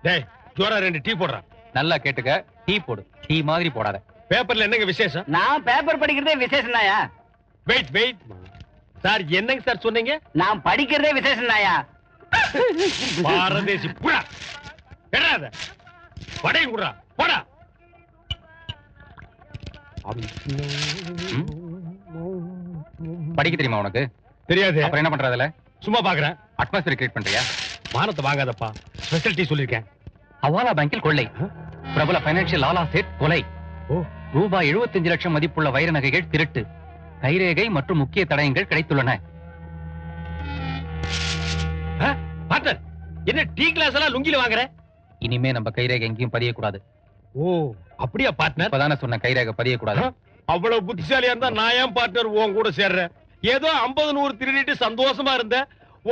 டேய் ஜோரா 2 டீ போடுறா. நல்லா கேட்டுக்க, டீ போடு. டீ மாதிரி போடாத. பேப்பர்ல என்னங்க விசேஷம்? நான் பேப்பர் படிக்கிறதே விசேஷம் தாயா. வெயிட் வெயிட் சார், என்னங்க சார் சொன்னீங்க? நான் படிக்கிறதே விசேஷம் தாயா. பாரதேசி புடா எடாத வடை குடுறா போடா. படிக்க தெரியுமா உனக்கு? தெரியாது. அப்புறம் என்ன பண்றதுல? சும்மா பாக்குறேன். அட்மாஸ்பியர் கிரியேட் பண்றியா? மானத்தை வாங்காதப்பா, ஸ்பெஷல் டீ சொல்லிருக்கேன். ஹவாலா பேங்கில் கொள்ளை. பிரபல பைனான்சியல் லாலா சேட் கொலை. ரூபாய் 75 லட்சம் மதிப்புள்ள வைர நகைகள் திருட்டு. கைரேகை மற்றும் முக்கிய தடயங்கள் கிடைத்துள்ளன. பார்ட்னர், என்ன டீ கிளாஸ் எல்லாம் லுங்கில வாங்குற? இனிமே நம்ம கைரேகை எங்கேயும் பதியக்கூடாது. ஓ அப்படியா பார்ட்னர்? இப்பதானே சொன்ன கைரேகை பதியக்கூடாது. அவ்வளவு புத்திசாலியா இருந்தா நான் ஏன் பார்ட்னர் உன் கூட சேர்றேன்? ஏதோ 50-100 திருடிட்டு சந்தோஷமா இருந்த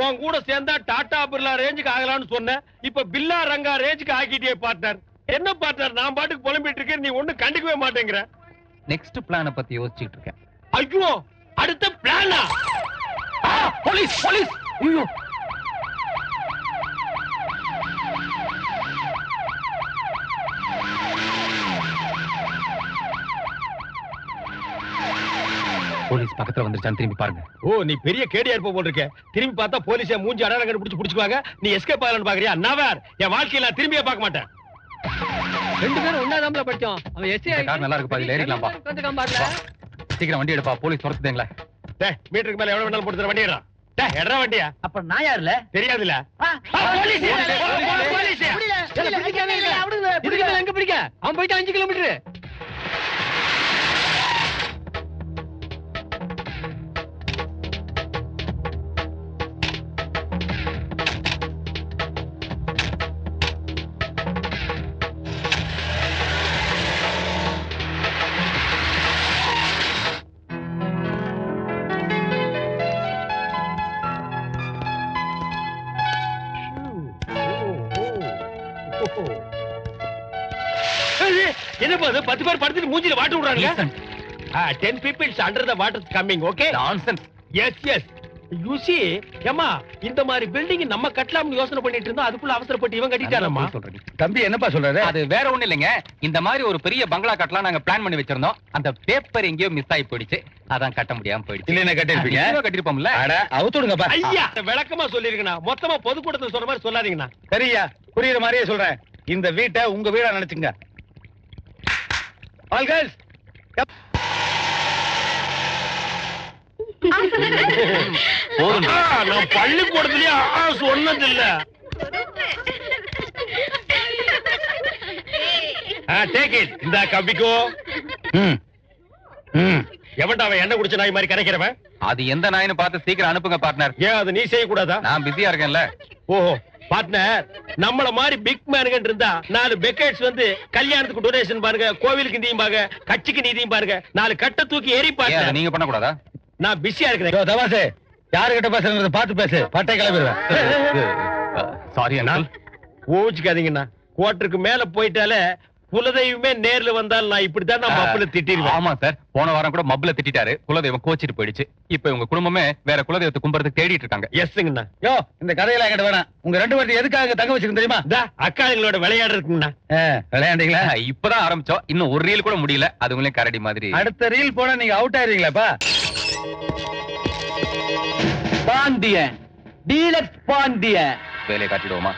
உன் கூட சேர்ந்தா டாடா பிர்லா ரேஞ்சுக்கு ஆகலாம்னு சொன்ன. இப்ப பில்லா ரங்கா ரேஞ்சுக்கு ஆக்கிட்டே பார்ட்னர். என்ன பார்ட்னர், நான் பாட்டுக்கு புலம்பிட்டு இருக்கேன், நீ ஒண்ணு கண்டுக்கவே மாட்டேங்கிற. நெக்ஸ்ட் பிளான பத்தி யோசிச்சுட்டு இருக்கேன். ஐயோ, அடுத்த பிளானா? Police police! ஐயோ, போலீஸ் பக்கத்துல வந்துருச்சான்னு திரும்பி பாருங்க. ஓ, நீ பெரிய கேடியா இருப்ப போல் இருக்க. திரும்பி பார்த்தா போலீஸே மூஞ்சி அடையாளம் கண்டுபிடிச்சு பிடிச்சுக்குவாங்க. நீ எஸ்கேப் ஆகலான்னு பாக்குறியா? நவர், என் வாழ்க்கையில திரும்பியே பார்க்க மாட்டேன். 2 பேரும் ஒண்ணாதாம்ல படிச்சோம். அவன் எஸ்ஐ கார் நல்லா இருக்கு, பாதியில ஏறிக்கலாம்பா. சீக்கிரம் வண்டி எடுப்பா, போலீஸ் துரத்துதேங்களா. டேய், மீட்டருக்கு மேல எவ்வளவு வேணாலும் போட்டு தர, வண்டி எடுறா. டேய், எடுறா வண்டியா. அப்ப நான் யாருல? தெரியாதுல. போலீஸ் போலீஸ் எங்க பிடிக்க? அவன் போயிட்டு 5 கிலோமீட்டர். என்ன பாது 10 பேர் படுத்துட்டு மூஞ்சில வாட்டர் விடுறாங்க. 10 people under the water coming, okay? Nonsense. Yes, yes. You see, ஏமா இந்த மாதிரி பில்டிங் நம்ம கட்டலாம்னு யோசனை பண்ணிட்டு இருந்தோம். அதுக்குள்ள அவசரப்பட்டு இவன் கட்டிட்டானம்மா. சொல்றீங்க தம்பி, என்னப்பா சொல்றாரு? அது வேற ஒண்ணு இல்லைங்க. இந்த மாதிரி ஒரு பெரிய பங்களா கட்டலாம் நாங்க பிளான் பண்ணி வச்சிருந்தோம். அந்த பேப்பர் எங்கேயோ மிஸ் ஆகி போயிடுச்சு. அதான் கட்ட முடியாம போயிடுச்சு. இல்ல, என்ன கட்டிருப்பீங்க? கட்டிருப்போம்ல. அட அவுத்துடுங்கப்பா. ஐயா, விளக்கமா சொல்லிருக்கனா, மொத்தமா பொதுக்கூட்டத்துல சொன்ன மாதிரி சொல்லாதீங்கண்ணா. சரியா, புரியுற மாதிரியே சொல்றேன். இந்த வீட்டை உங்க வீடா நினைச்சுங்க. ஆல் கேர்ள்ஸ், நான் பள்ளிக்கூடத்துலயே சொன்னதில்ல. Take it. இந்த கப்பிக்கோ. எவன்டா அவன் எண்ணெய் குடிச்ச நாய் மாதிரி கரைக்கிறவன்? அது எந்த நாயின்னு பார்த்து சீக்கிரம் அனுப்புங்க பார்ட்னர். ஏன் அது நீ செய்யக்கூடாதா? நான் பிஸியா இருக்கேன்ல. ஓஹோ பார்ட்னர், நம்மள மாதிரி பிக் மேனுங்க இருந்தா 4 பெக்கெட்ஸ் வந்து கல்யாணத்துக்கு டொனேஷன் பாருங்க, கோவிலுக்கு நீதியும் பாருங்க, கட்சிக்கு நீதியும் பாருங்க, 4 கட்டை தூக்கி எரி பாருங்க. நீங்க பண்ண கூடாதா? நான் பிஸியா இருக்கிறேன். தவாசே, யாருகிட்ட பேசுறது பார்த்து பேசு. பட்டை கிளம்பிடுவேன். சாரி அண்ணா. ஓச்சிக்காதீங்கண்ணா. குவார்டருக்கு மேல போயிட்டாலே குலதெய்வமே நேர்ல வந்தால் நான் இப்படித்தான் நான் மப்புல திட்டிடுவேன். ஆமா சார், போன வாரம் கூட மப்புல திட்டாரு. குலதெய்வம் கோச்சிட்டு போயிடுச்சு. இப்ப உங்க குடும்பமே வேற குலதெய்வத்தை கும்பறதுக்கு தேடிட்டு இருக்காங்க. எஸ்ங்கண்ணா. யோ, இந்த கதையெல்லாம் என்கிட்ட வேணாம். உங்க 2 பேரும் எதுக்காக தங்க வச்சிருக்கீங்க தெரியுமா? அக்காங்களோட விளையாடு இருக்குங்கண்ணா. விளையாண்டீங்களா? இப்பதான் ஆரம்பிச்சோம். இன்னும் ஒரு ரீல் கூட முடியல. அதுங்களே கரடி மாதிரி. அடுத்த ரீல் போனா நீங்க அவுட் ஆயிருவீங்களாப்பா? பாண்டியன், டீலக்ஸ் பாண்டியன். வேலையை காட்டிடுவோமா?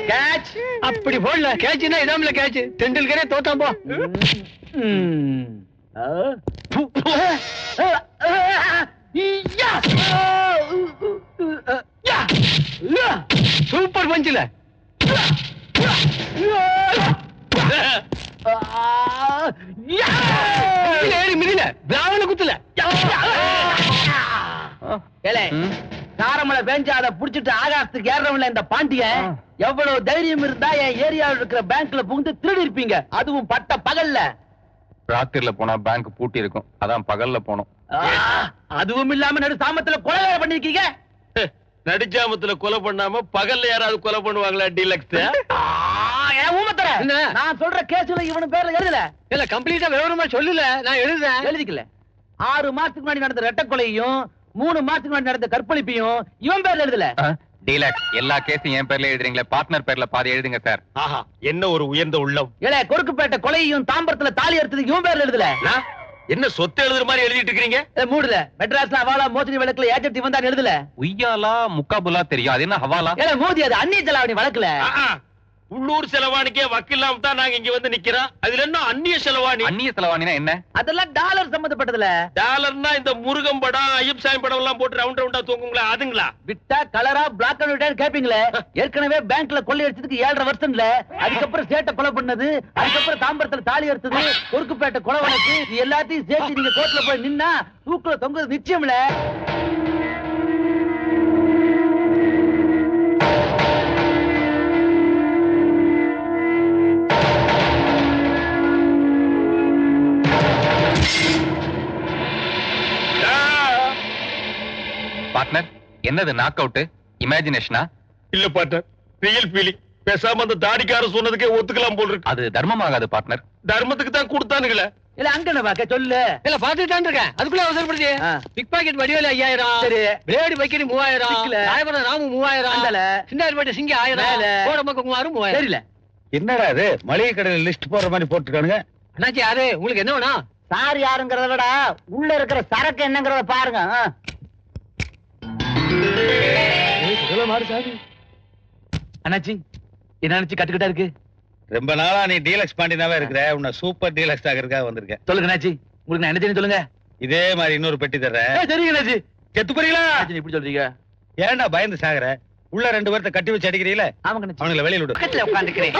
கேட்ச். அப்படி போடல. கேட்ச்னா இதாம்ல கேட்ச். தெண்டுல்கரே தோத்தான் போ. சூப்பர் பஞ்சில. மிதில பிராவண குத்துல. காரமலை பேஞ்சா அதை புடிச்சிட்டு ஆகாசத்துக்கு ஏறவன்ல இந்த பாண்டியன். எவ்வளவு தைரியம் இருந்தா என் ஏரியாவில் இருக்கிற பேங்க்ல புகுந்து திருடி இருப்பீங்க, அதுவும் பட்ட பகல்ல. ராத்திரில போனா பேங்க் பூட்டி இருக்கும். அதான் பகல்ல போனோம். அதுவும் இல்லாம நடு சாமத்துல கொலை பண்ணிருக்கீங்க. நடுஜாமத்துல கொலை பண்ணாம பகல்ல யாராவது கொலை பண்ணுவாங்களா டீலக்ஸ்? நான் சொல்ற கேஸ்ல இவனு பேர்ல எழுதல. இல்ல, கம்ப்ளீட்டா விவரமா சொல்லல. நான் எழுதுறேன். எழுதிக்கல. 6 மாசத்துக்கு முன்னாடி நடந்த ரெட்டை கொலையும் 3 மாசத்துக்கு முன்னாடி நடந்த கற்பழிப்பையும் இவன் பேர்ல எழுதல. டீலக்ஸ் எல்லா கேஸும் என் பேர்ல எழுதுறீங்களே, பார்ட்னர் பேர்ல பாதி எழுதுங்க சார். ஆஹா, என்ன ஒரு உயர்ந்த உள்ளம். ஏலே கொருக்குப்பேட்டை கொலையையும் தாம்பரத்துல தாலி எடுத்ததுக்கு இவன் பேர்ல எழுதல. நான் என்ன சொத்து எழுதுற மாதிரி எழுதிட்டு இருக்கீங்க? மூடுல மெட்ராஸ்ல ஹவாலா மோசடி வழக்குல ஏஜென்ட் இவன் தான் எழுதல. உய்யாலா முக்காபுலா தெரியும், அது என்ன ஹவாலா? ஏலே மோதி அது அந்நிய செலாவணி வழக்குல. உள்ளூர் செலவாணிக்கே வக்கில்லாம தான் நாங்க இங்க வந்து நிக்கிறோம். அதுல என்ன அந்நிய செலவாணி? அந்நிய செலவாணினா என்ன? அதெல்லாம் டாலர் சம்பந்தப்பட்டதுல. டாலர்னா இந்த முருகன் படம் ஐயப் சாமி படம் எல்லாம் போட்டு ரவுண்ட் ரவுண்டா தூங்குங்களா, அதுங்களா? விட்டா கலரா பிளாக் அண்ட் ஒயிட் கேப்பீங்களே. ஏற்கனவே பேங்க்ல கொள்ளை அடிச்சதுக்கு 7.5 வருஷம்ல. அதுக்கப்புறம் சேட்டை கொலை பண்ணது, அதுக்கப்புறம் தாம்பரத்துல தாலி எடுத்தது, கொருக்குப்பேட்டை கொலை வழக்கு, இது எல்லாத்தையும் சேர்த்து நீங்க கோர்ட்ல போய் நின்னா தூக்குல தொங்குறது நிச்சயம்ல. பார்ட்னர், என்னது நாக் அவுட் இமேஜினேஷனா? இல்ல பார்ட்னர், ரியல் ஃபீலிங். பேசாம அந்த தாடிக்கார சொன்னதுக்கே ஒத்துக்கலாம் போல் இருக்கு. அது தர்மமாகாது பார்ட்னர். தர்மத்துக்கு தான் கொடுத்தானுங்களே. இல்ல அங்க பாக்க சொல்லு. இல்ல பாத்துட்டு தான் இருக்கேன். அதுக்குள்ள அவசரப்படுது. பிக் பாக்கெட் வடிவேல 5000, சரி. பிளேடு பைக்கெட் 3000, ராயபுரம் ராமு 3000, சிந்தாரிப்பேட்டை சிங்க 1000, கோடம்பக்கம் 3000. தெரியல. என்னடா இது மளிகை கடையில லிஸ்ட் போடுற மாதிரி போட்டுருக்கானுங்க? அண்ணாச்சி யாரு? உங்களுக்கு என்ன வேணும்? சார் யாருங்கறத விட உள்ள இருக்கிற சரக்கு என்னங்கறத பாருங்க. அண்ணாச்சி என்ன நினைச்சு கட்டுக்கிட்டா இருக்கு? ரொம்ப நாளா நீ டீலக்ஸ் பாண்டினாவே இருக்கிற, உன்னை சூப்பர் டீலக்ஸ் ஆகிறதுக்காக வந்திருக்கேன். சொல்லுங்க அண்ணாச்சி, உங்களுக்கு நான் என்ன தெரியும் சொல்லுங்க. இதே மாதிரி இன்னொரு பெட்டி தர்றேன். தெரியுங்க அண்ணாச்சி. செத்து போறீங்களா? இப்படி சொல்றீங்க? ஏன்டா பயந்து சாகுற? உள்ள 2 பேர்த்த கட்டி வச்சு அடிக்கிறீங்களா? ஆமாங்க அண்ணாச்சி. அவங்கள வெளியில விடு. பக்கத்துல உட்கார்ந்துக்கிறேன்.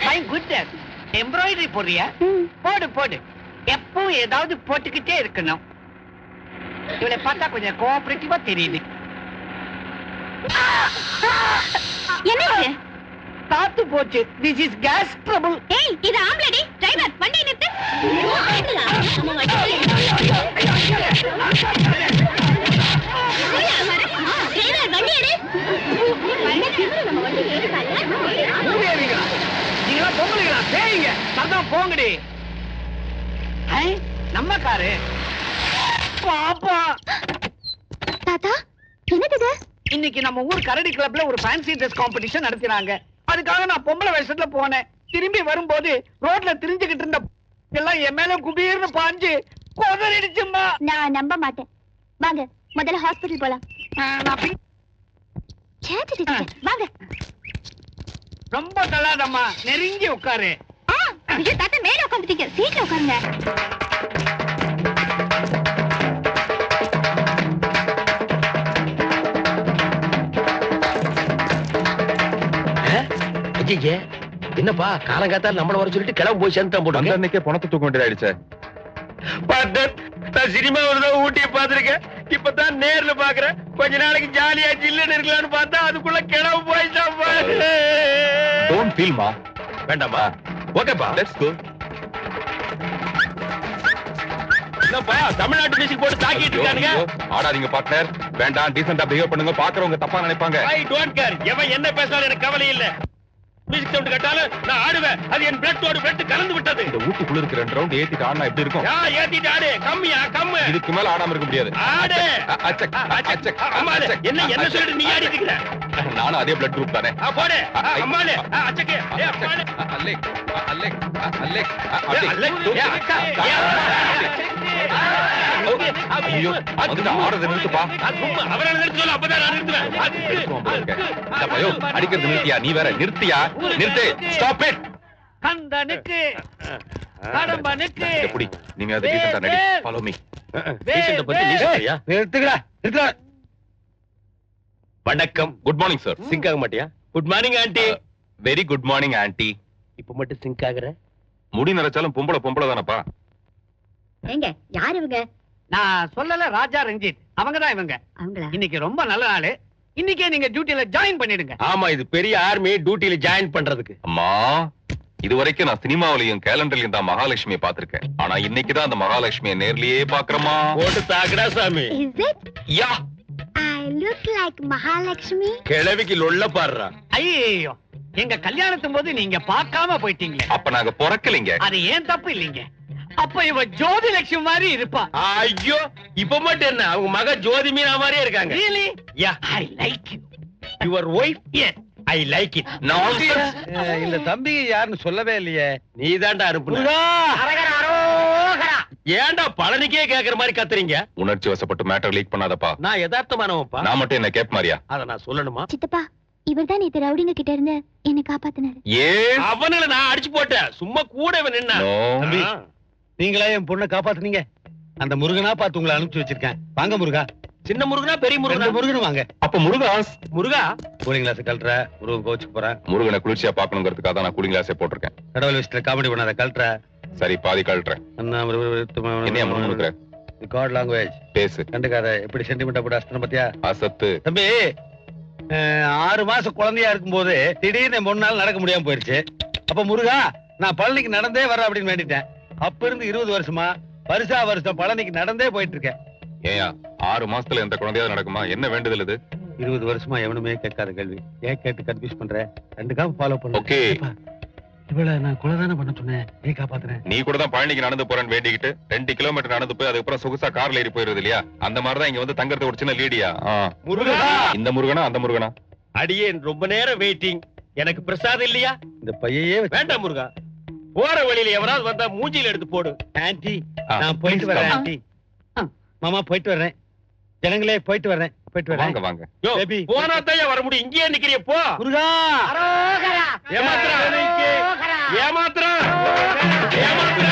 My goodness. எம்ப்ராய்டரி போடுறியா? போடு போடு. எப்பவும் ஏதாவது போட்டுக்கிட்டே இருக்கணும். இவளை பார்த்தா கொஞ்சம் கோஆபரேட்டிவா தெரியுது. என்ன காத்து போச்சு. This his gas trouble. ஏய், இது ஆம்பளடி. டிரைவர் வண்டி நிறுத்து. டிரைவர் வண்டி எடு. நீங்களா பொங்கலுங்களா? பேய்ங்க. சத்தம் போங்கடி. நம்ம காரு. பாப்பா. தாத்தா, என்னது? இன்னைக்கு நம்ம ஊர் கரடி கிளப்ல ஒரு ஃபேன்சி ட்ரெஸ் காம்படிஷன் நடத்தினாங்க. அதுக்காக நான் பொம்பளை வேஷத்துல போனேன். திரும்பி வரும்போது ரோட்ல திரிஞ்சுகிட்டு இருந்த எல்லாம் என் மேல குபீர்னு பாஞ்சு கொதறிடுச்சும்மா. நான் நம்ப மாட்டேன். வாங்க முதல்ல ஹாஸ்பிடல் போலாம். வாங்க. ரொம்ப தள்ளாதம்மா, நெருங்கி உட்காரு. தாத்தா மேல உட்காந்துட்டீங்க, சீட்ல உட்காருங்க. என்னப்பா காலங்காத்தால நம்மள வர சொல்லிட்டு கிளம்ப போய் சேர்ந்துட்டான் போட்டு. அன்னைக்கே பணத்தை தூக்க வேண்டியதாயிடுச்சு. பார்ட்னர், நான் சினிமாவில தான் ஊட்டியை பார்த்திருக்கேன். இப்பதான் நேர்ல பாக்குறேன். கொஞ்ச நாளைக்கு ஜாலியா ஜில்லுன்னு இருக்கலாம்னு பார்த்தா அதுக்குள்ள கிளம்பு போயிட்டான். டோன்ட் ஃபீல் மா. வேண்டாமா? ஓகேப்பா, லெட்ஸ் கோ. என்னப்பா தமிழ்நாட்டு மியூசிக் போட்டு தாக்கிட்டு இருக்கானுங்க? ஆடாதீங்க பார்ட்னர். வேண்டாம், டீசென்ட்டா பிஹேவ் பண்ணுங்க. பாக்குறவங்க தப்பா நினைப்பாங்க. I don't care. எவன் என்ன பேசினாலும் எனக்கு கவலை இல்ல. மியூசிக் சவுண்ட் கேட்டாலும் நான் ஆடுவேன். அது என் பிளட்டோட பிளட் கலந்து விட்டது. இந்த ஊட்டுக்குள்ள இருக்க 2 ரவுண்ட் ஏத்திட்டு ஆடினா எப்படி இருக்கும்? ஏத்திட்டு ஆடு. கம்மியா கம்மு. இதுக்கு மேல ஆடாம இருக்க முடியாது. ஆடு. அச்சக் அச்சக். அம்மாளே, என்ன சொல்லிட்டு நீ ஆடிட்டு இருக்க? நானும் அதே பிளட் குரூப் தானே. போடு. அம்மாளே, அச்சக்கே. அம்மாளே. அல்லேக் அல்லேக் அல்லேக் ஐயோ, அதுக்கு ஆடுறது நிறுத்துப்பா. அவரை நிறுத்த சொல்ல, அப்பதான் நான் நிறுத்துவேன். ஐயோ, அடிக்கிறது நிறுத்தியா? நீ வேற நிறுத்தியா? நிறுத்து. Stop it. கந்தனுக்கு கடம்பனுக்கு எப்படி நீங்க அது டீசென்ட்டா நடி. Follow me. பேஷண்ட பத்தி நீ சொல்றியா? நிறுத்துக்கடா, நிறுத்துடா. வணக்கம். Good morning sir. சிங்க் ஆக மாட்டியா? Good morning aunty. Very good morning anti. இப்ப மட்டும் சிங்க் ஆகுற. முடி நரைச்சாலும் பொம்பளை தானப்பா. ஏங்க யார் இவங்க? நான் சொல்லல, ராஜா ரஞ்சித். அவங்கதான் இவங்க. அவங்களா? இன்னைக்கு ரொம்ப நல்ல நாள். இன்னைக்கே நீங்க டியூட்டில ஜாயின் பண்ணிடுங்க. ஆமா, இது பெரிய ஆர்மி டியூட்டில ஜாயின் பண்றதுக்கு. அம்மா, இதுவரைக்கும் நான் சினிமாவிலையும் கேலண்டர்லயும் தான் மகாலட்சுமியை பாத்திருக்கேன். ஆனா இன்னைக்குதான் அந்த மகாலட்சுமியை நேர்லயே பாக்குறமா. போட்டு தாக்குடா சாமி. Is it? Yeah, I look like Mahalakshmi. கிழவிக்கு லொள்ள பாடுறா. ஐயோ, எங்க கல்யாணத்தும் போது நீங்க பார்க்காம போயிட்டீங்களே. அப்ப நாங்க பிறக்கலைங்க. அது ஏன் தப்பு இல்லைங்க. அப்ப இவ ஜோதி லட்சுமி மாதிரி இருப்பா. ஐயோ, இப்ப மட்டும் என்ன, அவங்க மக ஜோதி மீனா மாதிரியே இருக்காங்க. Really? Yeah. I like you. Your wife I like it. இந்த தம்பி யாருன்னு சொல்லவே இல்லையே. நீ தான்டா அனுப்புன. ஏன்டா பழனிக்கே கேக்குற மாதிரி கத்துறீங்க? உணர்ச்சி வசப்பட்டு மேட்டர் லீக் பண்ணாதப்பா. நான் யதார்த்தமானவன்ப்பா. நான் மட்டும் என்ன கேப் மாதிரியா? அத நான் சொல்லணுமா? சித்தப்பா இவர்தான் நேத்து ரவுடிங்க கிட்ட இருந்து என்னை காப்பாத்தினாரு. ஏன் அவனுல நான் அடிச்சு போட்டேன். சும்மா கூட இவன் நின்னா. தம்பி, நீங்களா என் பொண்ணை காப்பாத்துனீங்க. அந்த முருகனா பார்த்து உங்களை அனுப்பிச்சு வச்சிருக்கேன். வாங்க முருகா. சின்ன முருகனா பெரிய முருகனா? முருகன் வாங்க. அப்ப முருகாஸ் முருகா கூலிங் கிளாஸ் கழட்டுற. முருகன் கோச்சுக்கு போறேன். முருகனை குளிர்ச்சியா பாக்கணுங்கிறதுக்காக தான் நான் கூலிங் கிளாஸே போட்டிருக்கேன். கடவுள் விஷயத்துல காமெடி பண்ணாத, கழட்டுற. சரி பாதி கழட்டுறேன். என்னையா முணுமுணுக்கிற? காட் லாங்குவேஜ் பேசு. கண்டுக்காத. எப்படி சென்டிமெண்டா போட்டு அஸ்தனம் பத்தியா? அசத்து. தம்பி, 6 மாசம் குழந்தையா இருக்கும்போது திடீர்னு 3 நாள் நடக்க முடியாம போயிருச்சு. அப்ப முருகா நான் பழனிக்கு நடந்தே வர அப்படின்னு வேண்டிட்டேன். அப்ப இருந்து 20 வருஷமா வருஷம் பழனிக்கு நடந்தே போயிட்டு இருக்கேன். ஏயா 6 மாசத்துல எந்த குழந்தையாவது நடக்குமா? என்ன வேண்டுதல் இது? 20 வருஷமா எவனுமே கேட்காத கேள்வி. ஏன் கேட்டு கன்ஃபியூஸ் பண்ற? 2 காப்பு ஃபாலோ பண்ணு. ஓகே. இவள நான் கொலைதானே பண்ண சொன்னேன். ஏன் காப்பாத்துறேன்? நீ கூட தான் பழனிக்கு நடந்து போறேன்னு வேண்டிக்கிட்டு 2 கிலோமீட்டர் நடந்து போய் அதுக்கப்புறம் சொகுசா கார்ல ஏறி போயிருது இல்லையா? அந்த மாதிரிதான் இங்க வந்து தங்கறது ஒரு சின்ன லீடியா. முருகா. இந்த முருகனா அந்த முருகனா? அடியேன் ரொம்ப நேரம் வெயிட்டிங். எனக்கு பிரசாதம் இல்லையா? இந்த பையையே வேண்டாம் முருகா. போற வழியில எவராவது வந்தா மூஞ்சில எடுத்து போடு. ஆன்ட்டி நான் போயிட்டு வரேன். ஆன்ட்டி மாமா போயிட்டு வர்றேன். ஜனங்களே போயிட்டு வர்றேன். போயிட்டு வரேன். வாங்க வாங்க. யோ, பேபி. போனா தான் வர முடியும். இங்கேயே நிக்கிறிய போ. முருகா ஏமாத்துறா. ஏமாத்துறா. ஏமாத்துறா.